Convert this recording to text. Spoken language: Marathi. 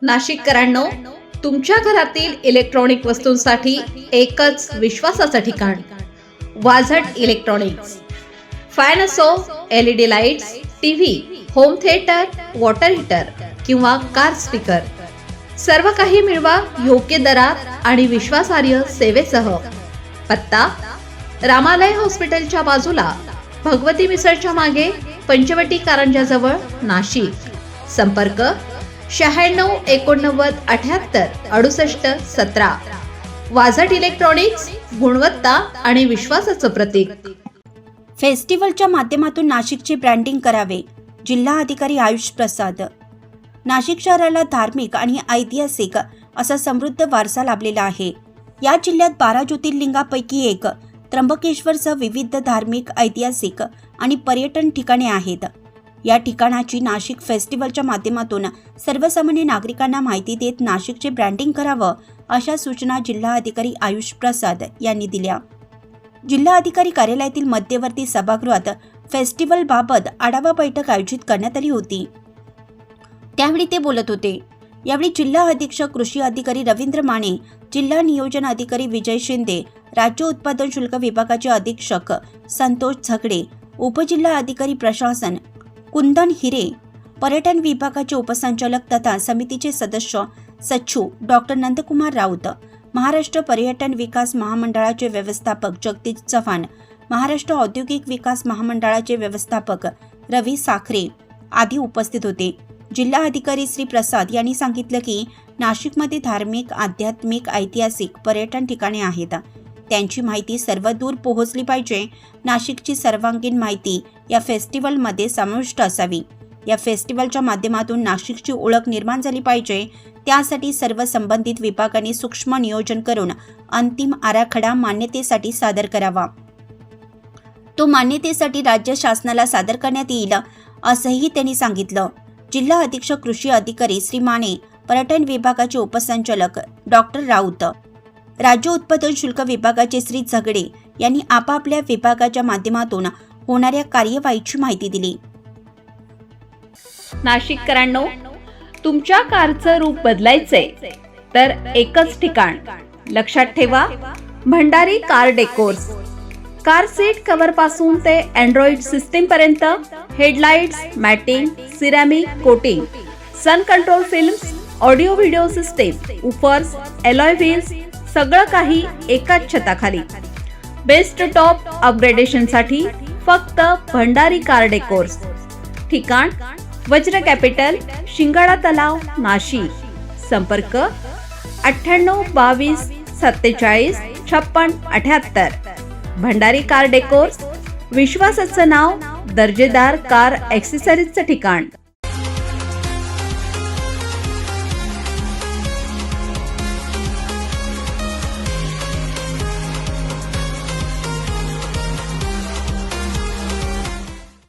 नाशिककरांनो, तुमच्या घरातील इलेक्ट्रॉनिक वस्तूंसाठी एकच विश्वासाचं ठिकाण, वाझट इलेक्ट्रॉनिक्स. फॅन असो, LED lights, TV, home theatre, water heater किंवा कार स्पीकर, सर्व काही मिळवा योग्य दरात आणि विश्वासार्ह सेवेसह. पत्ता: रामालय हॉस्पिटलच्या बाजूला, भगवती मिसळच्या मागे, पंचवटी कारंजाजवळ, नाशिक. संपर्क: 96 89 78 68 17. वाझट इलेक्ट्रॉनिक्स, गुणवत्ता आणि विश्वासाचं प्रतीक. फेस्टिवलच्या माध्यमातून नाशिकचे ब्रँडिंग करावे. जिल्हा अधिकारी आयुष प्रसाद. नाशिक शहराला धार्मिक आणि ऐतिहासिक असा समृद्ध वारसा लाभलेला आहे. या जिल्ह्यात 12 ज्योतिर्लिंगापैकी एक त्र्यंबकेश्वरसह विविध धार्मिक, ऐतिहासिक आणि पर्यटन ठिकाणे आहेत. या ठिकाणाची नाशिक फेस्टिवलच्या माध्यमातून सर्वसामान्य नागरिकांना माहिती देत नाशिकचे ब्रँडिंग करावं, अशा सूचना जिल्हा अधिकारी आयुष प्रसाद यांनी दिल्या. जिल्हा अधिकारी कार्यालयातील मध्यवर्ती सभागृहात फेस्टिवलबाबत आढावा बैठक आयोजित करण्यात आली होती. त्यावेळी ते बोलत होते. यावेळी जिल्हा अधीक्षक कृषी अधिकारी रवींद्र माने, जिल्हा नियोजन अधिकारी विजय शिंदे, राज्य उत्पादन शुल्क विभागाचे अधीक्षक संतोष झगडे, उपजिल्हा अधिकारी प्रशासन कुंदन हिरे, पर्यटन विभागाचे उपसंचालक तथा समितीचे सदस्य सचिव डॉक्टर नंदकुमार राऊत, महाराष्ट्र पर्यटन विकास महामंडळाचे व्यवस्थापक जगदीश चव्हाण, महाराष्ट्र औद्योगिक विकास महामंडळाचे व्यवस्थापक रवी साखरे आदी उपस्थित होते. जिल्हा अधिकारी श्री प्रसाद यांनी सांगितलं की नाशिकमध्ये धार्मिक, आध्यात्मिक, ऐतिहासिक पर्यटन ठिकाणे आहेत. त्यांची माहिती सर्वदूर पोहोचली पाहिजे. नाशिकची सर्वांगीण माहिती या फेस्टिवलमध्ये समाविष्ट असावी. या फेस्टिवलच्या माध्यमातून नाशिकची ओळख निर्माण झाली पाहिजे. त्यासाठी सर्व संबंधित विभागांनी सूक्ष्म नियोजन करून अंतिम आराखडा मान्यतेसाठी सादर करावा. तो मान्यतेसाठी राज्य शासनाला सादर करण्यात येईल, असंही त्यांनी सांगितलं. जिल्हा अधीक्षक कृषी अधिकारी श्री माने, पर्यटन विभागाचे उपसंचालक डॉक्टर राऊत, राज्य उत्पादन शुल्क विभागाचे श्री झगडे यांनी आपापल्या विभागाच्या माध्यमातून होणाऱ्या कार्यवाहीची माहिती दिली. नाशिककरांनो, तुमच्या कारचं रूप बदलायचंय तर एकच ठिकाण. लक्षात ठेवा, Bhandari car decors. Car seat cover पासून ते अँड्रॉइड सिस्टीम पर्यंत, headlights, matting, ceramic coating, sun control films, audio video system, woofers, alloy wheels, सगळं काही एकाच छताखाली. बेस्ट टॉप अपग्रेडेशनसाठी फक्त भंडारी कार डेकोर्स. ठिकाण: वज्र कॅपिटल, शिंगाडा तलाव, नाशिक. संपर्क: 98 22 47 56 78. भंडारी कार डेकोर्स, विश्वासाचं नाव, दर्जेदार कार ॲक्सेसरीजचं ठिकाण.